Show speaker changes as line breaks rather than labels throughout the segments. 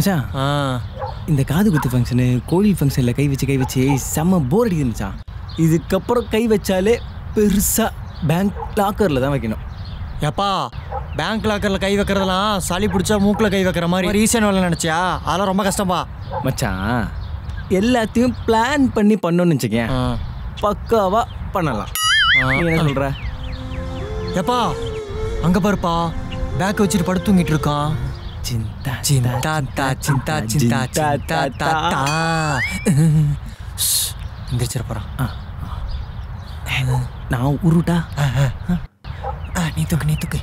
மச்சான் இந்த காது குத்து ஃபங்க்ஷனு கோயில் ஃபங்க்ஷனில் கை வச்சு செம்ம போர் அடிக்குது மச்சான். இதுக்கப்புறம் கை வச்சாலே பெருசாக பேங்க் லாக்கரில் தான் வைக்கணும்.
எப்பா பேங்க் லாக்கரில் கை வைக்கிறதெல்லாம் சளி பிடிச்சா மூக்கில் கை வைக்கிற மாதிரி ஈஸியான வேலை நினச்சியா? அதெல்லாம் ரொம்ப கஷ்டம்பா
மச்சான். எல்லாத்தையும் பிளான் பண்ணி பண்ணணும்னு வச்சுக்கேன், பக்காவாக பண்ணலாம். என்ன சொல்கிற?
எப்பா அங்கே பாருப்பா பேக் வச்சுட்டு படுத்து தூங்கிட்டு இருக்கான்.
சிந்தா
சிந்தா தா சிந்தா சிந்தா சிந்தா தா தா எந்திரிச்சிட போகிறான்.
நான் உருட்டா?
நீ தூக்கு.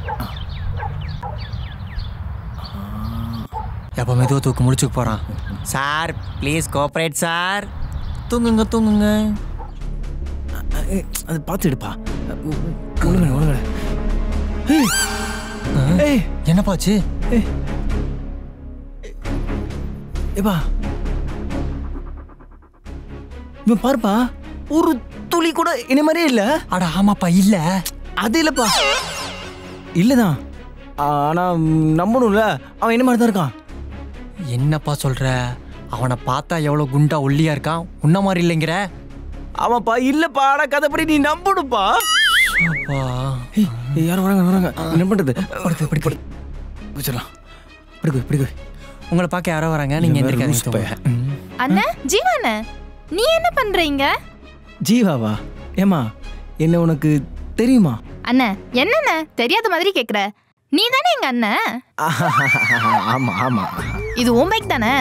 எப்போ மெதுவாக தூக்கு முடிச்சுக்க போகிறான். Sir please cooperate sir. தூங்குங்க.
அது பார்த்துடுப்பா. ஒழுங்க.
என்னப்பாச்சு?
ஏப்பா இவன் பாருப்பா, ஒரு துளி கூட என்ன மாதிரியே இல்லை.
அட ஆமாப்பா, இல்லை
அது இல்லைப்பா. இல்லைதான், ஆனால் நம்பணும்ல, அவன் என்ன மாதிரி தான் இருக்கான்.
என்னப்பா சொல்கிற? அவனை பார்த்தா எவ்வளோ குண்டா ஒல்லியா இருக்கான், உன்ன மாதிரி இல்லைங்கிற?
ஆமாப்பா, இல்லைப்பா, ஆனால் கதைப்படி நீ நம்பணும்ப்பா. யாரும் வராங்க. என்ன பண்ணுறது? பிடிக்க
உங்களை பார்க்க யாரோ வராங்க, நீங்கள் எந்திரிக்காதீங்க.
அண்ணா ஜீவாண்ணா, நீ என்ன பண்றீங்க?
ஜீவாவா? ஏமா என்ன உனக்கு தெரியுமா?
அண்ணா என்னண்ணா தெரியாத மாதிரி கேக்குற? நீ தானே எங்க அண்ணன்.
ஆமா.
இது உன் பைக் தானே?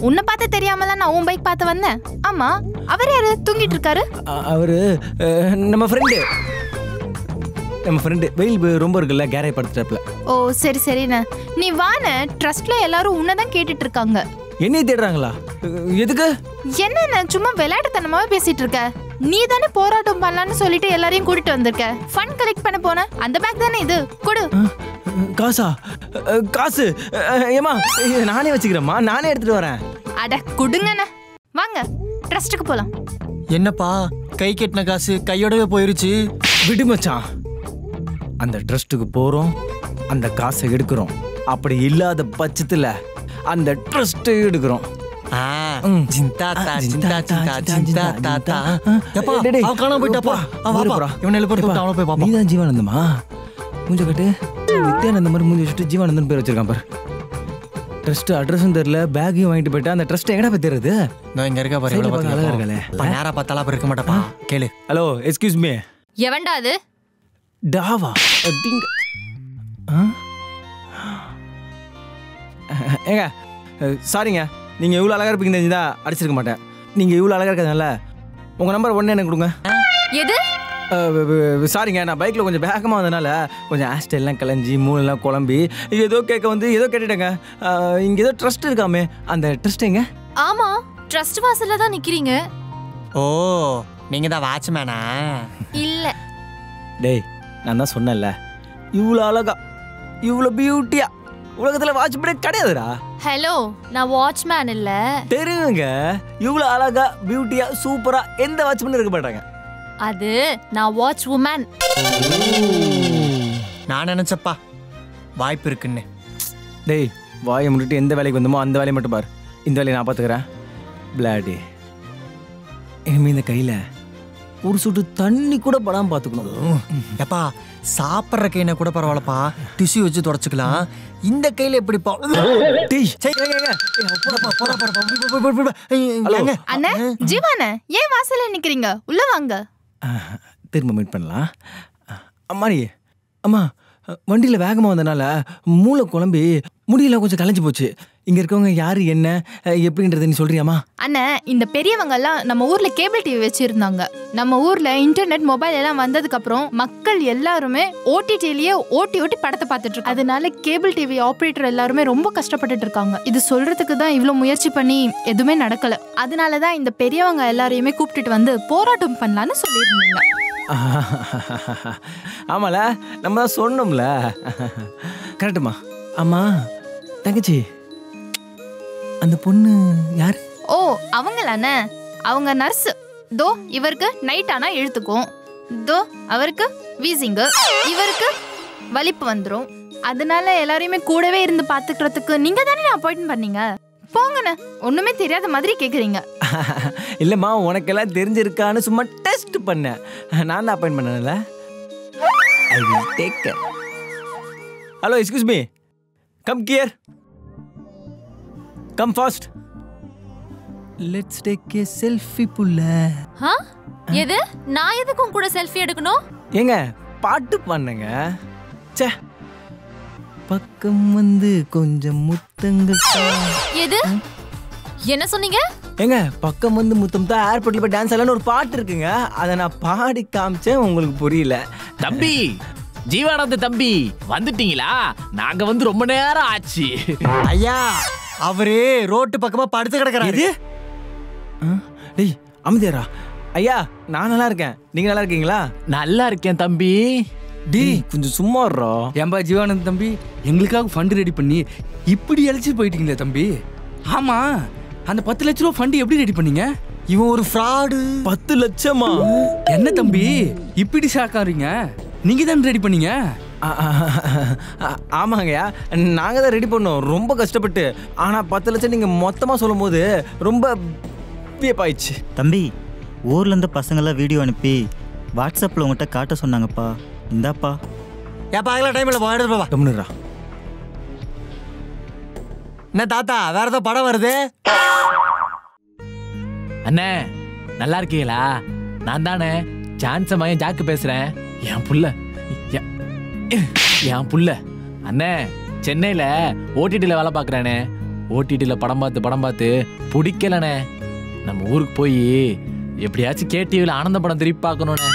உன்னை பார்த்து தெரியாமலாம் நான் உன் பைக் பார்த்து வந்தேன். ஆமா, அவர் யாரு தூங்கிட்டு இருக்காரு?
அவரு நம்ம ஃப்ரெண்டு வெயில் ரொம்ப இருக்குல்ல, கேரேஜ் படுத்துட்டாப்ல.
ஓ சரிண்ணா, நீ வாண்ணே. ட்ரஸ்ட்ல எல்லாரும் உன்னதான் கேட்டுட்டு இருக்காங்க.
என்னைய தேடுறாங்களா? எதுக்கு?
என்னண்ணா சும்மா விளையாட்டுத்தனமாவே பேசிட்டு இருக்க? நீ தானே போராட்டம் பண்ணலான்னு சொல்லிட்டு எல்லாரையும் கூட்டிட்டு வந்திருக்க. ஃபண்ட் கலெக்ட் பண்ண போன அந்த பேக் தானே இது, கொடு.
காசு ஏமா நானே வச்சுக்கிறேம்மா, நானே எடுத்துட்டு வரேன்.
அட குடுங்கண்ணா, வாங்க ட்ரஸ்ட்டுக்கு போலாம்.
என்னப்பா கை கெட்டின காசு கையோடவே போயிருச்சு.
விடு மச்சான், அந்த ட்ரஸ்ட்டுக்கு போறோம், அந்த காசை எடுக்கிறோம். அப்படி இல்லாத பட்சத்துல அந்த ட்ரஸ்ட்டை எடுக்கிறோம். நீதான் ஜீவானந்தமா? மூஞ்ச கட்டு. நித்யானந்த மாதிரி மூஞ்சி வச்சுட்டு ஜீவானந்தன் பேர் வச்சிருக்கான் பாரு. ட்ரஸ்ட் அட்ரஸும் தெரியல, பேக்கையும் வாங்கிட்டு போயிட்டா. அந்த ட்ரஸ்ட் எங்கடா போய் தெரியுது?
இங்க இருக்கா பாரு, அழகா இருக்கலே. நேரா பார்த்தாலா இருக்க மாட்டப்பா. கேளு.
Hello, excuse me.
எவன்டா அது?
டாவா ஏங்க சாரிங்க, நீங்கள் இவ்வளோ அழகாக இருப்பீங்க தெரிஞ்சுதா அடிச்சிருக்க மாட்டேன். நீங்கள் இவ்வளோ அழகாக இருக்கிறதுனால உங்கள் நம்பர் ஒன்று எனக்கு கொடுங்க.
எது?
சாரிங்க, நான் பைக்கில் கொஞ்சம் வேகமாக வந்ததுனால கொஞ்சம் ஹேர்ஸ்டைல்லாம் கலைஞ்சி மூளெல்லாம் குழம்பி ஏதோ கேட்டுட்டேங்க. இங்கே ஏதோ ட்ரஸ்ட் இருக்காமே, அந்த ட்ரஸ்ட் எங்க?
ஆமா, ட்ரஸ்ட் வாசல்ல தான் நிக்கிறீங்க.
ஓ, நீங்க தான் வாட்ச்மேனா?
இல்ல.
டேய், நான் தான் சொன்னேன்ல, இவ்வளோ அழகா இவ்வளோ பியூட்டியா உலகத்தில் வாட்ச்மேனே கிடையாதுடா.
ஹலோ, நான் வாட்ச்மேன் இல்ல.
தெரியுங்க, இவ்வளோ அழகா பியூட்டியா சூப்பரா எந்த வாட்ச்மேனும் இருக்க மாட்டாங்க.
அது நான் வாட்ச் உமன்.
நான் நினைச்சப்பா வாய்ப்பு இருக்குன்னு.
டேய், வாயை முன்னிட்டு எந்த வேலைக்கு வந்தோமோ அந்த வேலையை மட்டும் பாரு. இந்த வேலையை நான் பார்த்துக்கிறேன். பிளாடி, இனிமே இந்த கையில் ஒரு சொட்டு தண்ணி கூட படாமல் பார்த்துக்கணும்.
எப்பா சாப்பிட்ற கையின கூட பரவாயில்லப்பா, டிஷ்யூ வச்சு தொடச்சிக்கலாம். இந்த கையில் எப்படிப்பா?
அண்ணா ஜீவாண்ணா, ஏன் வாசல்ல நிக்கிறீங்க? உள்ள வாங்க.
திரும்ப மீட் பண்ணலாம். அம்மா வண்டியில் வேகமாக வந்தனால மூளை குழம்பி முடியெல்லாம் கொஞ்சம் கலைஞ்சு போச்சு. இங்கே இருக்கவங்க யாரு என்ன எப்படின்றத நீ சொல்றியாமா?
அண்ணா, இந்த பெரியவங்க எல்லாம் நம்ம ஊர்ல கேபிள் டிவி வச்சிருந்தாங்க. நம்ம ஊர்ல இன்டர்நெட் மொபைல் எல்லாம் வந்ததுக்கு அப்புறம் மக்கள் எல்லாருமே ஓடிடிலேயே ஓட்டி படத்தை பார்த்துட்டு இருக்காங்க. அதனால கேபிள் டிவி ஆப்ரேட்டர் எல்லாருமே ரொம்ப கஷ்டப்பட்டுட்டு இருக்காங்க. இது சொல்றதுக்கு தான் இவ்வளவு முயற்சி பண்ணி எதுவுமே நடக்கல. அதனாலதான் இந்த பெரியவங்க எல்லாரையுமே கூப்பிட்டுட்டு வந்து போராட்டம் பண்ணலான்னு சொல்லியிருந்தீங்க.
ஆமால, நம்ம தான் சொன்னோம்ல. கரெக்டுமா? ஆமா தங்கச்சி, அந்த பொண்ணு யார்?
ஓ, அவங்களாண்ணே, அவங்க நர்ஸ். தோ இவருக்கு நைட் ஆனா இழுத்துக்கும், தோ அவருக்கு வீசிங்கு, இவருக்கு வலிப்பு வந்துடும். அதனால எல்லாரையுமே கூடவே இருந்து பாத்துக்கிறதுக்கு நீங்க தானே அப்பாயின்மெண்ட் பண்ணீங்க. போங்கண்ணே, ஒண்ணுமே தெரியாத மாதிரி கேக்குறீங்க.
இல்லைம்மா, உனக்கெல்லாம் தெரிஞ்சிருக்கான்னு சும்மா டெஸ்ட் பண்ணேன். நான் தான் அப்பாயின் பண்ணல. I will take care. Hello, excuse me, come gear, come fast, let's take a selfie புள்ள.
எது? நான் எதுக்கும் கூட செல்ஃபி எடுக்கணும்?
ஏங்க பாட்டு பண்ணுங்க. ச்சே, பக்கம் வந்து கொஞ்சம் முத்தங்க.
எது? என்ன சொன்னீங்க?
ஏங்க பக்கம் வந்து முத்தம் தான் ஏர்போர்ட்ல போய் டான்ஸ் ஆடலாம்னு ஒரு பாட்டு இருக்குங்க. அதை நான் பாடி காமிச்சேன், உங்களுக்கு புரியல.
தம்பி, ஜீவானந்த தம்பி வந்துட்டீங்களா? நாங்க வந்து ரொம்ப நேரம் ஆச்சு.
ஐயா, அவரு ரோட்டு பக்கமா படுத்து கிடக்குறாரு.
டேய் அமைதியாரா. ஐயா, நான் நல்லா இருக்கேன், நீங்க நல்லா இருக்கீங்களா?
நல்லா இருக்கேன் தம்பி.
டேய் கொஞ்சம் சும்மா இருறா.
ஏன்பா ஜீவானந்த் தம்பி, எங்களுக்காக ஃபண்ட் ரெடி பண்ணி இப்படி அழைச்சி போயிட்டீங்களே தம்பி. ஆமா, அந்த 10 லட்ச ரூபா ஃபண்ட் எப்படி ரெடி பண்ணீங்க?
இவன் ஒரு ஃப்ராடு.
10 லட்சமா?
என்ன தம்பி இப்படி ஷாக்காறீங்க? நீங்க தான் ரெடி பண்ணீங்க?
ஆமாங்கய்யா, நாங்க தான் ரெடி பண்ணோம் ரொம்ப கஷ்டப்பட்டு. ஆனா 10 லட்சம் நீங்க மொத்தமா சொல்லும் போது ரொம்ப வியப்பாயிடுச்சு.
தம்பி, ஊர்லேருந்து பசங்களாம் வீடியோ அனுப்பி வாட்ஸ்அப்பில் உங்கள்கிட்ட காட்ட சொன்னாங்கப்பா. இந்தாப்பா.
ஏப்பா அதெல்லாம் டைம் இல்லை, எடுத்து போவா.
கம்முனுடா.
என்ன தாத்தா, வேற ஏதோ படம் வருது?
அண்ணே நல்லா இருக்கீங்களா? நான் தானே சான்ஸ் மகன் ஜாக்கு பேசுறேன். என் புள்ள அண்ணே சென்னையில ஓடிடில வேலை பார்க்குறானே. ஓடிடில படம் பார்த்து பிடிக்கலண்ணே. நம்ம ஊருக்கு போய் எப்படியாச்சும் கேடிவில ஆனந்த படம் திருப்பி பார்க்கணுண்ணே.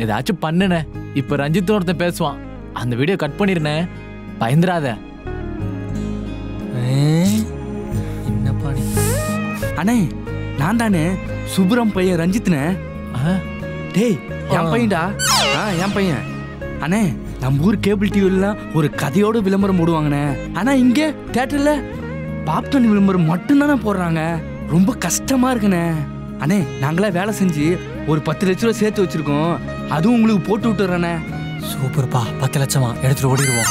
ஏதாச்சும் பண்ணுண்ணே. இப்ப ரஞ்சித் ஒருத்தன் பேசுவான், அந்த வீடியோ கட் பண்ணிருண்ணே. பயந்துராத.
என்ன பாடி? அண்ணே நான் தானே சுப்ரம் பையன் ரஞ்சித்னே. டேய் என் பையன்டா. என் பையன். அண்ணே நம்ம ஊர் கேபிள் டிவிலாம் ஒரு கதையோட விளம்பரம் போடுவாங்கண்ணே. ஆனா இங்க தியேட்டர்ல பாப்கார்ன் விளம்பரம் மட்டும்தானே போடுறாங்க. ரொம்ப கஷ்டமா இருக்குண்ணே. அண்ணே நாங்களா வேலை செஞ்சு ஒரு 10 லட்ச ரூபா சேர்த்து வச்சிருக்கோம், அதுவும் உங்களுக்கு போட்டு விட்டுறேண்ணே.
சூப்பர்ப்பா, 10 லட்சமா? எடுத்துட்டு ஓடிடுவோம்.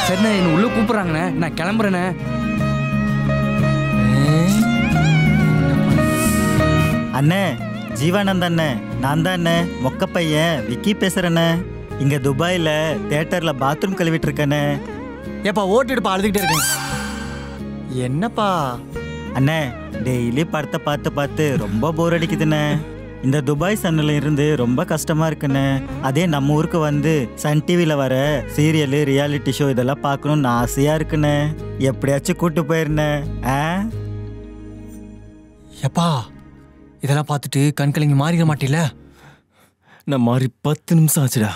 சரிண்ணே, என்ன உள்ள கூப்பிடுறாங்கண்ணே, நான் கிளம்புறேண்ணே.
அண்ணே ஜீவானந்த் அண்ணே, நான் தான் அண்ணே மொக்க பையன் விக்கி பேசுறேண்ணே. இங்க துபாயில தியேட்டர்ல பாத்ரூம் கழுவிட்டு இருக்கேண்ணே.
ஏப்பா ஓட்டிடுப்பா, அழுதுகிட்டே இருக்கேன். என்னப்பா?
அண்ணே டெய்லி படத்தை பார்த்து ரொம்ப போர் அடிக்குதுண்ணே. இந்த துபாய் சன்னில் இருந்து ரொம்ப கஷ்டமா இருக்குண்ணே. அதே நம்ம ஊருக்கு வந்து சன் டிவியில் வர சீரியலு ரியாலிட்டி ஷோ இதெல்லாம் பார்க்கணும்னு ஆசையா இருக்குண்ணே. எப்படியாச்சும் கூட்டு போயிருந்தேன்.
எப்பா இதெல்லாம் பார்த்துட்டு கண்கலங்கி மாறிட மாட்டில?
நான் மாறி 10 நிமிஷம் ஆச்சுடா.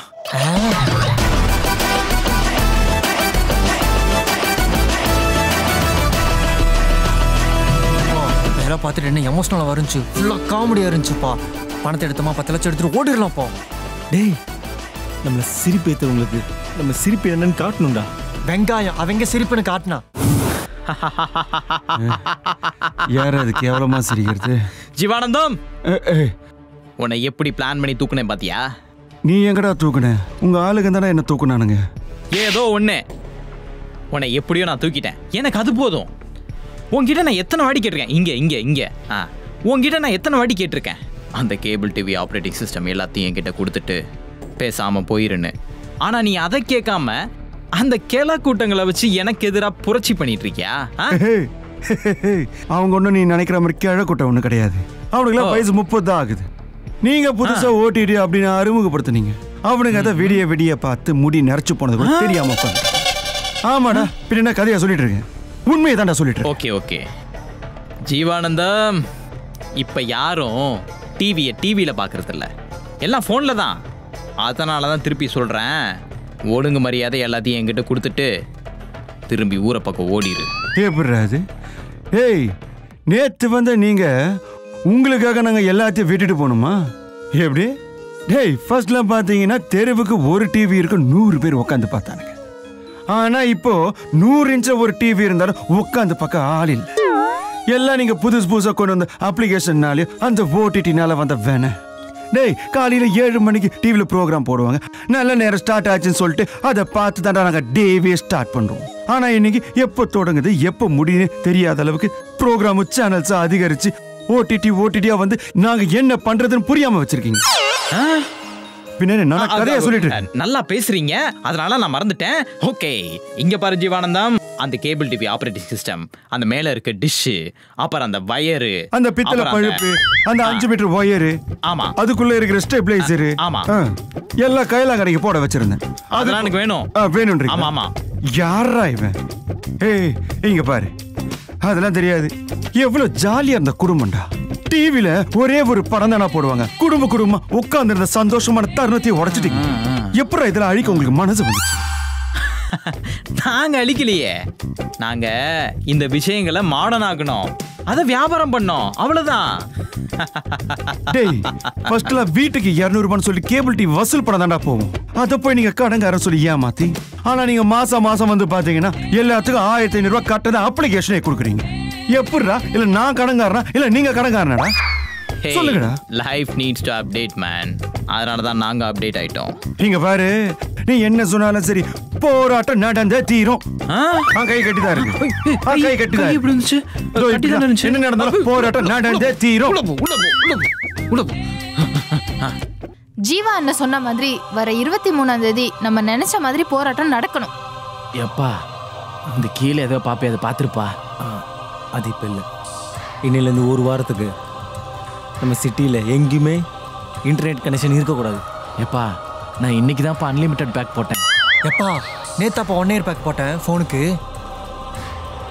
இதெல்லாம் பார்த்துட்டு என்ன எமோஷனலாக இருந்துச்சு, ஃபுல்லாக காமெடியாக இருந்துச்சுப்பா. பணத்தை எடுத்தோமா 10 லட்சம் எடுத்துட்டு ஓடிடலாம்ப்பா.
டேய், நம்மளை சிரிப்பு ஏற்றவங்களுக்கு நம்ம சிரிப்பு என்னன்னு காட்டணும்டா.
வெங்காயம் அவங்க சிரிப்புன்னு காட்டினா
யார் அது கேவலமா சிரிக்கிறது?
ஜீவானந்தம், உன்னை எப்படி பிளான் பண்ணி தூக்குனேன் பாத்தியா?
நீ எங்கடா தூக்குன? உங்க ஆளுங்க தானே என்ன தூக்குனானுங்க.
ஏதோ ஒண்ணு, உன்னை எப்படியோ நான் தூக்கிட்டேன். எனக்கு அது போதும். உன்கிட்ட நான் எத்தனை வாடி கேட்டிருக்கேன், இங்க உன்கிட்ட நான் எத்தனை வாடி கேட்டிருக்கேன், அந்த கேபிள் டிவி ஆப்ரேட்டிங் சிஸ்டம் எல்லாத்தையும் என்கிட்ட கொடுத்துட்டு பேசாம போயிருன்னு. ஆனா நீ அதை கேட்காம அந்த கேலா கூட்டங்களை வச்சு எனக்கு எதிராக புரட்சி பண்ணிட்டு இருக்கியா?
அவங்க ஒன்றும் நீ நினைக்கிற மாதிரி கிழ கூட்டம் ஒன்றும் கிடையாது. அவனுக்குலாம் வயசு 30 தான் ஆகுது. நீங்க புதுசா ஓடிடி அப்படின்னு அறிமுகப்படுத்தினீங்க. அவனுங்க அதை விடிய பார்த்து முடி நரைச்சு போனது கூட தெரியாம உட்காந்து. ஆமாடா, பின்ன கதையா சொல்லிட்டு இருக்கேன், உண்மையை தான்டா சொல்லிட்டு இருக்கேன்.
ஓகே ஜீவானந்தம், இப்ப யாரும் டிவியில பாக்குறது இல்ல, எல்லாம் போன்ல தான். அதனால தான் திருப்பி சொல்றேன், ஒழுங்கு மரியாதை எல்லாத்தையும் என்கிட்ட கொடுத்துட்டு திரும்பி ஊரை பக்கம் ஓடிடு.
எப்படிறாது? ஏய், நேத்து வந்த நீங்க உங்களுக்காக நாங்க எல்லாத்தையும் விட்டுட்டு போகணுமா? எப்படி? டேய், ஃபர்ஸ்ட்லாம் பார்த்தீங்கன்னா தெருவுக்கு ஒரு டிவி இருக்கு, 100 பேர் உட்காந்து பார்த்தானுங்க. ஆனா இப்போ 100 இன்ச் ஒரு டிவி இருந்தாலும் உட்காந்து பார்க்க ஆள் இல்லை. எல்லாம் நீங்க புதுசா கொண்டு வந்த அப்ளிகேஷன்னாலே அந்த ஓடிடினால வந்த வேண. டேய் காலையில 7 மணிக்கு டிவில ப்ரோக்ராம் போடுவாங்க. நல்ல நேரம் ஸ்டார்ட் ஆச்சுன்னு சொல்லிட்டு அதை பார்த்து தான் நாங்க டேவே ஸ்டார்ட் பண்றோம். ஆனா இன்னைக்கு எப்போ தொடங்குது எப்போ முடியுது தெரியாத அளவுக்கு ப்ரோக்ராம் சேனல்ஸ் அதிகரிச்சு ஓடிடியா வந்து நாங்க என்ன பண்றதுன்னு புரியாம வச்சிருக்கீங்க. பின்னாடி நான் கதையா சொல்லிட்டு
நல்லா பேசுறீங்க, அதனால நான் மறந்துட்டேன். ஓகே, இங்க பாரு ஜீவானந்தம், அந்த கேபிள் டிவி ஆபரேட்டிங் சிஸ்டம், அந்த மேல இருக்க டிஷ், அப்புறம் அந்த வயரு,
அந்த பித்தளை பழுப்பு, அந்த 5 மீட்டர் வயரு,
ஆமா,
அதுக்குள்ள இருக்கிற ஸ்டெபிளைசர்,
ஆமா,
எல்லா கையில கடைக்கு போட வச்சிருந்தேன்.
அதெல்லாம் எனக்கு வேணும்.
வேணும்ன்றீங்க?
ஆமா ஆமா.
யாரா இவன்? ஏய் இங்க பாரு, அதெல்லாம் தெரியாது. எவ்வளவு ஜாலியா இருந்த குடும்பம்டா. டிவில ஒரே ஒரு படம் தானா போடுவாங்க. குடும்பமா உட்கார்ந்து இருந்த சந்தோஷமான தருணத்தை உடைச்சிட்டீங்க. எப்பறம் இதெல்லாம் அழிக்க உங்களுக்கு மனசு வந்துச்சு?
நாங்க அழிக்கலையே, நாங்க இந்த விஷயங்களை மாடர்ன் ஆக்கணும், அதை வியாபாரம் பண்ணோம், அவ்வளவுதான்.
டேய், ஃபர்ஸ்ட்ல வீட்டுக்கு 200 ரூபான்னு சொல்லி கேபிள் டிவி வசூல் பண்ண தாண்டா போவோம். அதை போய் நீங்க கடங்காரன் சொல்லி ஏமாத்தி, ஆனா நீங்க மாசம் வந்து பாத்தீங்கன்னா எல்லாத்துக்கும் 1500 ரூபாய் கட்டத அப்ளிகேஷனே கொடுக்குறீங்க. எப்படிடா? இல்ல நான் கடங்காரனா இல்ல நீங்க கடங்காரனடா? சொல்லுங்கடா.
Life needs to update man, அதனால தான் நாங்க அப்டேட் ஆயிட்டோம்.
நீங்க பாரு, நீ என்ன சொன்னாலும் சரி, போராட்டம் நடந்தே தீரும். கை கட்டிதான் இருக்கு, கை கட்டிதான் இருந்துச்சு. என்ன நடந்தாலும் போராட்டம் நடந்தே தீரும்.
ஜீவா அண்ணன் சொன்ன மாதிரி வர 23ஆம் தேதி நம்ம நினைச்ச மாதிரி போராட்டம் நடக்கணும்.
எப்பா இந்த கீழே ஏதோ பாப்பே, அதை பார்த்துருப்பா. அது இப்போ இல்லை, இன்னிலேருந்து ஒரு வாரத்துக்கு நம்ம சிட்டியில் எங்கேயுமே இன்டர்நெட் கனெக்ஷன் இருக்கக்கூடாது. எப்பா நான் இன்னைக்கு தான்ப்பா அன்லிமிட்டட் பேக் போட்டேன்.
எப்பா நேத்தாப்பா 1 இயர் பேக் போட்டேன் ஃபோனுக்கு.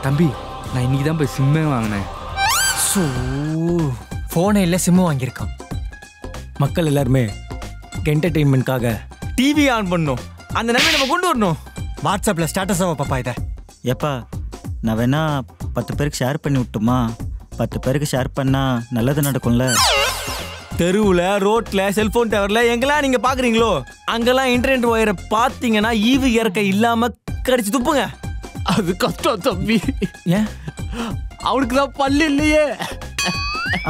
தம்பி நான் இன்னைக்கு தான் போய் சிம்மே வாங்கினேன்.
ஸோ ஃபோனே இல்லை, சிம்மு வாங்கியிருக்கான்.
மக்கள் எல்லாருமே என்டர்டெயின்மெண்ட்காக டிவி ஆன் பண்ணணும், அந்த நிலைமை நம்ம கொண்டு வரணும்.
வாட்ஸ்அப்பில் ஸ்டேட்டஸாக பாப்பா இதை.
எப்பா நான் வேணா 10 பேருக்கு ஷேர் பண்ணி விட்டுமா? 10 பேருக்கு ஷேர் பண்ணா நல்லது நடக்கும்ல.
தெருவில், ரோட்டில், செல்ஃபோன் டவரில் எங்கெல்லாம் நீங்கள் பார்க்குறீங்களோ அங்கெல்லாம் இன்டர்நெட் ஒயரை பார்த்தீங்கன்னா ஈவு இறக்க இல்லாமல் கடிச்சு துப்புங்க. அது கஷ்டம் தம்பி. ஏன்? அவனுக்கு தான் பல்லு இல்லையே.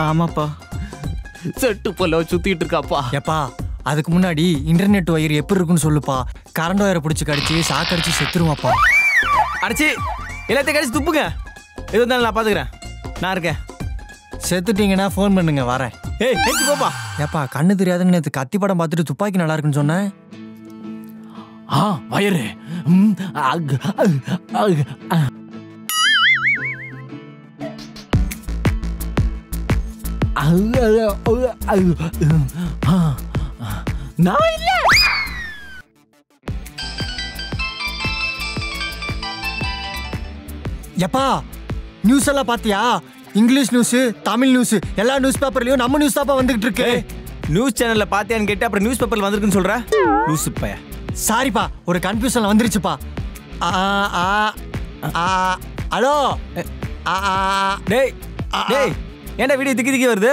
ஆமாப்பா,
செட்டு போல சுற்றிட்டு இருக்காப்பா.
எப்பா அதுக்கு முன்னாடி இன்டர்நெட் ஒயர் எப்படி இருக்குன்னு சொல்லுப்பா. கரண்ட் ஒயரை பிடிச்சி கடிச்சு சாக்கடிச்சு செத்துருவாப்பா.
அடிச்சு எல்லாத்தையும் கடிச்சு துப்புங்க. எது வந்தாலும் நான் பார்த்துக்கிறேன், நான் இருக்கேன்.
செத்துட்டீங்கன்னா ஃபோன் பண்ணுங்க, வரேன்.
ஏய் ஏச்சி போப்பா.
ஏப்பா கண்ணு தெரியாதுன்னு நேற்று கத்தி படம் பார்த்துட்டு துப்பாக்கி நல்லா இருக்குன்னு சொன்னேன்.
வயரு நான் இல்ல.
எப்பா நியூஸ் எல்லாம் பாத்தியா? இங்கிலீஷ் நியூஸ், தமிழ் நியூஸ், எல்லா நியூஸ் பேப்பர்லயும் நம்ம நியூஸ் தாப்பா வந்துகிட்டு இருக்கு.
நியூஸ் சேனல்ல பாத்தியான்னு கேட்டு அப்புறம் நியூஸ் பேப்பர்ல வந்திருக்குன்னு சொல்ற லூசு பைய.
சாரிப்பா, ஒரு கன்ஃபியூஷன்ல வந்துருச்சுப்பா. ஹலோ
டேய் டேய், ஏன்டா வீடியோ திக்கி வருது?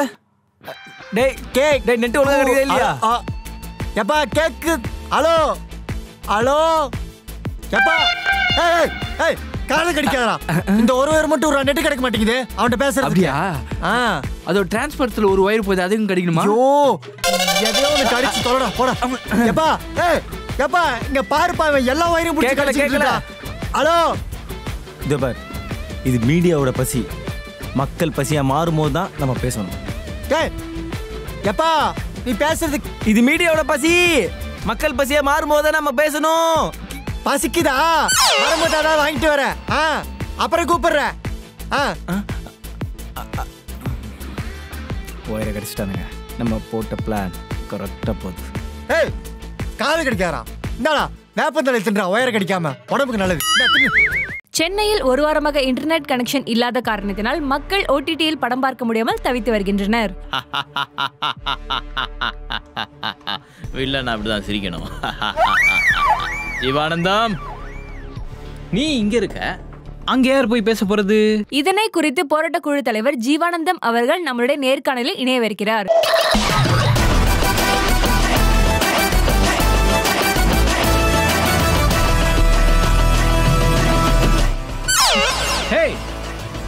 டேய் கேக், டேய் நெட் ஒழுங்கா கிடைக்குதா இல்லையா?
எப்பா கேக்கு. ஹலோ ஹலோ எப்பா. ஏய் ஏய் காலை கடிக்காதடா. இந்த ஒரு ஒயர் மட்டும் ஒரு நெட் கிடைக்க மாட்டேங்குது அவன்கிட்ட பேசுறது.
அப்படியா? அதோட டிரான்ஸ்பர்ஸ்ல ஒரு ஒயர் போகுது, அதுவும் கிடைக்கணுமா?
ஐயோ எதையோ ஒன்று கடிச்சு தொலைடா போடா. எப்பா ஏய் எப்பா இங்க பாருப்பா, இவன் எல்லா ஒயரையும் பிடிச்சி கடிச்சிட்டு இருக்கான். ஹலோ
இதோ பார், இது மீடியாவோட பசி. மக்கள் பசியா மாறும்போது தான் நம்ம பேசணும்.
ஏய் எப்பா நீ பேசுறது,
இது மீடியாவோட பசி. மக்கள் பசியா மாறும்போது தான் நம்ம பேசணும்.
பசிக்குதா? வரும்போது அதாவது வாங்கிட்டு வரேன், அப்புறம் கூப்பிடுறேன்.
ஒயரை கடிச்சிட்டானுங்க. நம்ம போட்ட பிளான் கரெக்டாக போகுது.
ஏய் காது கடிக்காரா? இந்தாடா வேப்பந்தலை தின்றா, ஒயரை கடிக்காம உடம்புக்கு நல்லது.
சென்னையில் ஒரு வாரமாக இன்டர்நெட் கனெக்ஷன் இல்லாத காரணத்தினால் மக்கள் ஓடிடியில் படம் பார்க்க முடியாமல் தவித்து வருகின்றனர்.
வில்லன் அப்படிதான் சிரிக்கணும். ஜீவானந்தம், நீ இங்க இருக்க, அங்க யார் போய் பேச போறது?
இதனை குறித்து போராட்ட குழு தலைவர் ஜீவானந்தம் அவர்கள் நம்மளுடைய நேர்காணலில் இணையவிருக்கிறார்.
Hey,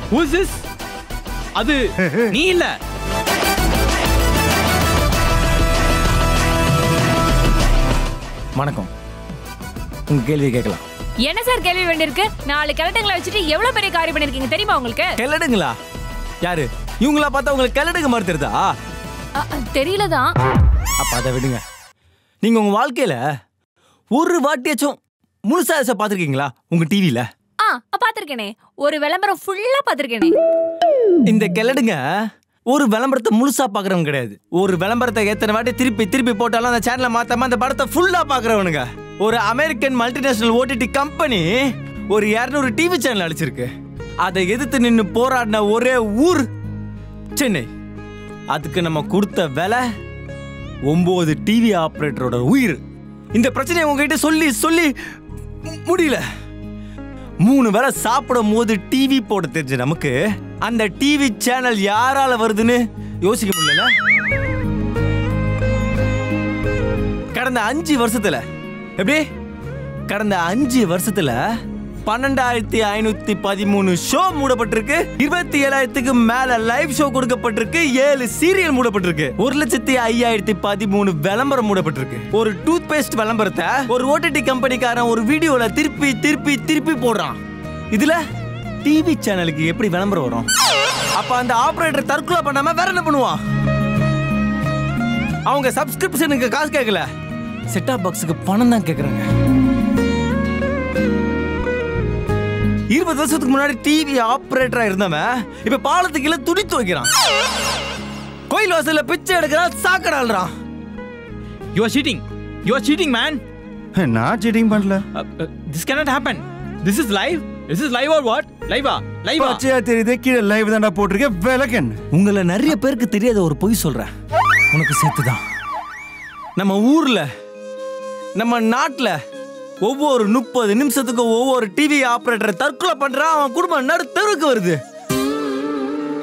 who's this? அது நீ இல்ல.
வணக்கம். உங்க கேள்வி கேட்கலாம்.
என்ன சார் கேள்வி வேண்டியிருக்கு? 4 கிழட்டுங்களை வச்சுட்டு எவ்வளவு பெரிய காரியம் பண்ணிருக்கீங்க தெரியுமா உங்களுக்கு?
கிழடுங்களா? யாரு இவங்களா? பார்த்தா உங்களுக்கு கிழடுங்க மாதிரி தெரியுதா?
தெரியலதான்.
அப்ப அதை விடுங்க. நீங்க உங்க வாழ்க்கையில ஒரு வாட்டியாச்சும் முழுசா பார்த்திருக்கீங்களா உங்க டிவில?
பாத்திருக்கேனே, ஒரு விளம்பரம் ஃபுல்லா பாத்திருக்கேனே.
இந்த கிழடுங்க ஒரு விளம்பரத்தை முழுசா பாக்குறவங்க கிடையாது. ஒரு விளம்பரத்தை எத்தனை வாட்டி திருப்பி திருப்பி போட்டாலும் அந்த சேனலை மாத்தாம அந்த படத்தை ஃபுல்லா பாக்குறவனுங்க. ஒரு அமெரிக்கன் மல்டிநேஷனல் ஓடிடி கம்பெனி ஒரு 200 டிவி சேனல் அடிச்சிருக்கு. அதை எதிர்த்து நின்று போராடின ஒரே ஊர் சென்னை. அதுக்கு நம்ம கொடுத்த விலை 9 டிவி ஆபரேட்டரோட உயிர். இந்த பிரச்சனையை உங்ககிட்ட சொல்லி சொல்லி முடியல. 3 வேளை சாப்பிடும் போது டிவி போட தெரிஞ்ச நமக்கு அந்த டிவி சேனல் யாரால வருதுன்னு யோசிக்க முடியல. கடந்த 5 வருஷத்துல எப்படி? கடந்த 5 வருஷத்துல 12,513 ஷோ மூடப்பட்டிருக்கு. 27,000க்கு மேல லைவ் ஷோ கொடுக்கப்பட்டிருக்கு. 7 சீரியல் மூடப்பட்டிருக்கு. 1,05,013 விளம்பரம் மூடப்பட்டிருக்கு. ஒரு டூத் பேஸ்ட் விளம்பரத்தை ஒரு ஓடிடி கம்பெனிக்காரன் ஒரு வீடியோல திருப்பி திருப்பி திருப்பி போடுறான். இதுல டிவி சேனலுக்கு எப்படி விளம்பரம் வரும்? அப்ப அந்த ஆபரேட்டர் தற்கொலை பண்ணாம வேற என்ன பண்ணுவான்? அவங்க சப்ஸ்கிரிப்ஷனுக்கு காசு கேட்கல, செட்டாப் பாக்ஸுக்கு பணம் தான் கேக்குறாங்க. 20 வருஷத்துக்கு முன்னாடி டிவி ஆபரேட்டரா இருந்தவன் இப்ப பாலத்துக்கு கீழே துணி துவைக்கிறான். கோயில் வாசல்ல பிச்சை எடுக்கிறான், சாக்கடாள்றான்.
You are cheating. You are cheating, man.
நான் சீட்டிங் பண்ணல.
This cannot happen. This is live. This is live or what? Live-ஆ? Live-ஆ?
பச்சையா தெரியுது, கீழே லைவ் தான்டா போட்டிருக்கேன். விளக்கன்
உங்களை நிறைய பேருக்கு தெரியாத ஒரு பொய் சொல்றேன், உனக்கு சேர்த்துதான். நம்ம ஊர்ல நம்ம நாட்டுல ஒவ்வொரு 30 நிமிஷத்துக்கு ஒவ்வொரு டிவி ஆபரேட்டர் தற்கொலை பண்றான். அவன் குடும்பம் நடு தெருவுக்கு வருது.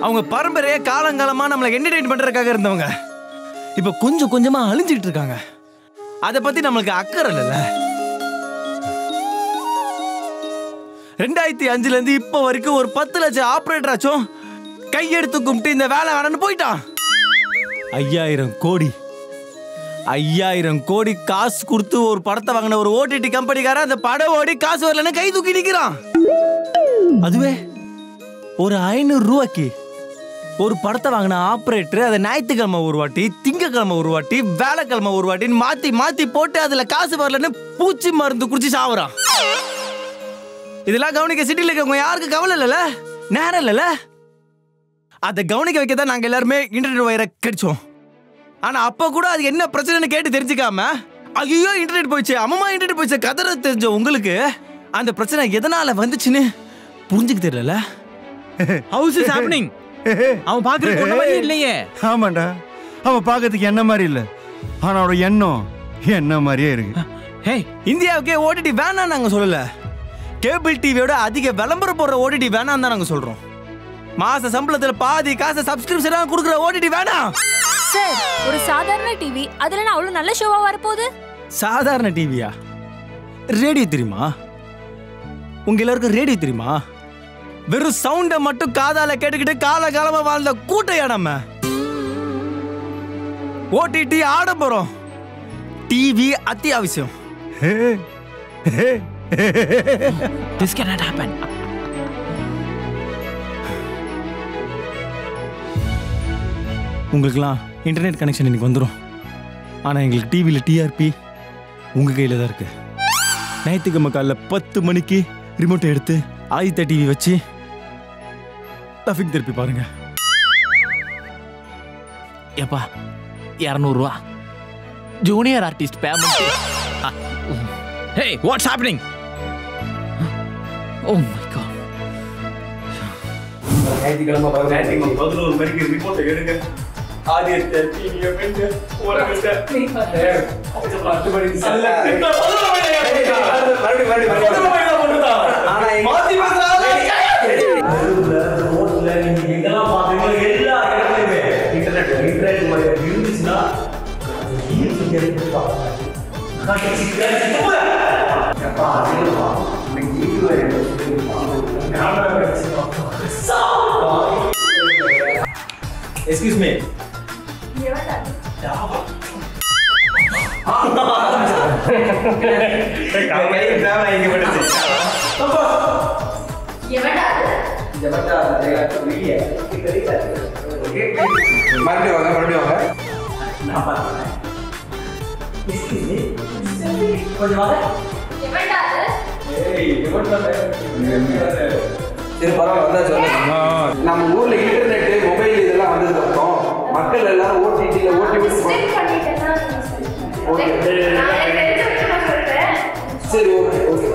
அவங்க பரம்பரையே காலங்காலமா நம்மளை என்டர்டெயின் பண்றதுக்காக இருந்தவங்க இப்ப கொஞ்சம் கொஞ்சமா அழிஞ்சிட்டு இருக்காங்க. அதை பத்தி நம்மளுக்கு அக்கறை இல்லைல்ல. 2005ல இருந்து இப்ப வரைக்கும் ஒரு 10 லட்சம் ஆபரேட்டர் ஆச்சும் கையெடுத்து கும்பிட்டு இந்த வேலை வேணும்னு போயிட்டான். 5000 கோடி காசு கொடுத்து ஒரு படத்தை வாங்கின ஒரு ஓடிடி கம்பெனிக்காரன் அந்த படம் ஓடி காசு வரலன்னு கை தூக்கி நிற்கிறான். அதுவே ஒரு 500 ரூபாய்க்கு ஒரு படத்தை வாங்கின ஆபரேட்டர் அதை ஞாயிற்றுக்கிழமை ஒரு வாட்டி, திங்கக்கிழமை ஒரு வாட்டி, வேலைக்கிழமை ஒரு வாட்டின்னு மாத்தி மாத்தி போட்டு அதுல காசு வரலன்னு பூச்சி மருந்து குடிச்சு சாவுறான். இதெல்லாம் கவனிக்க சிட்டில இருக்கவங்க யாருக்கு கவலை இல்லைல்ல, நேரம் இல்லைல்ல. அதை கவனிக்க வைக்க தான் நாங்கள் எல்லாருமே இன்டர்நெட் வயரை கடிச்சோம். ஆனா அப்ப கூட அது என்ன பிரச்சனைன்னு கேட்டு தெரிஞ்சுக்காம ஐயோ இன்டர்நெட் போயிடுச்சு, அம்மா இன்டர்நெட் போயிடுச்சு கதற தெரிஞ்ச உங்களுக்கு அந்த பிரச்சனை எதனால வந்துச்சுன்னு புரிஞ்சுக்க தெரியல.
How is this happening? அவன் பாக்குறதுக்கு ஒண்ணு மாதிரி இல்லையே.
ஆமாண்டா, அவன் பார்க்கறதுக்கு என்ன மாதிரி இல்ல, ஆனா அவனோட எண்ணம் என்ன மாதிரியே இருக்கு.
ஹே,
இந்தியாவுக்கே ஓடிடி வேணாம் நாங்க சொல்லல, கேபிள் டிவியோட அதிக விளம்பரம் போடுற ஓடிடி வேணாம் தான் நாங்க சொல்றோம். மாச சம்பளத்துல பாதி காசை சப்ஸ்கிரிப்ஷனா கொடுக்குற ஓடிடி வேணாம்.
சார், ஒரு சாதாரண டிவி அதுல நான் அவ்வளவு நல்ல ஷோவா வரப்போகுது.
சாதாரண டிவியா? ரேடியோ தெரியுமா உங்க எல்லாருக்கும்? ரேடியோ தெரியுமா? வெறும் சவுண்ட மட்டும் காதால கேட்டுக்கிட்டு காலகாலமா வாழ்ந்த கூட்டையா நம்ம. ஓடிடி ஆடம்பரம், டிவி அத்தியாவசியம்.
This cannot happen.
உங்களுக்குலாம் இன்டர்நெட் கனெக்ஷன் இன்னைக்கு வந்துடும். ஆனால் எங்களுக்கு டிவியில் டிஆர்பி உங்கள் கையில் தான் இருக்கு. ஞாயிற்றுக்கிழமை காலைல 10 மணிக்கு ரிமோட்டை எடுத்து ஆதித்யா டிவி வச்சு டஃபிங் திருப்பி பாருங்க.
ஏப்பா 200 ரூபா junior artist payment. Hey, what's happening? Oh my god.
ஞாயிற்றுக்கிழமை 11 மணிக்கு ரிமோட்டை எடுங்க. ஆதித்யா டிவியை வெங்க ஓரங்கட்ட. கொஞ்சம் 10 மணிக்கு செல்ல. ரோட்ல நீங்க எங்கெல்லாம் பாத்தீங்களோ எல்லா இடத்துலயுமே இன்டர்நெட் இருந்துச்சுன்னா Excuse me. மறுபடியும் வாங்க சரி பரவாயில்ல வந்தா சொல்லுங்க. நம்ம ஊர்ல இன்டர்நெட் மொபைல் இதெல்லாம் வந்ததுக்கு அப்புறம் மக்கள் எல்லாரும் ஓடிடில ஓடிடி சரி ஓகே ஓகே சரி ஓகே ஓகே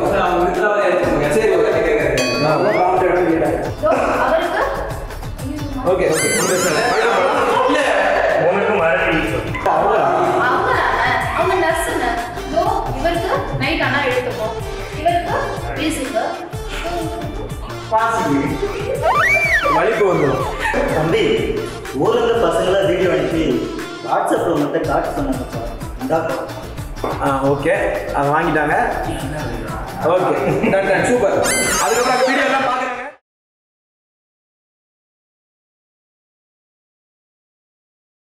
உங்களுக்கு மறதி
அவங்க நர்ஸ்ங்க இவருக்கு நைட் ஆனா எழுத்துப்போம் இவருக்கு மியூசிக்
வலிப்பு வந்துடும்.
தம்பி ஊர்ல பசங்களை வீடியோ அனுப்பி வாட்ஸ்அப்ல மட்டும் காட்டு சொன்னாங்கப்பா.
ஓகே அதை வாங்கிட்டாங்க. Okay super. அதுக்கப்புறம் வீடியோ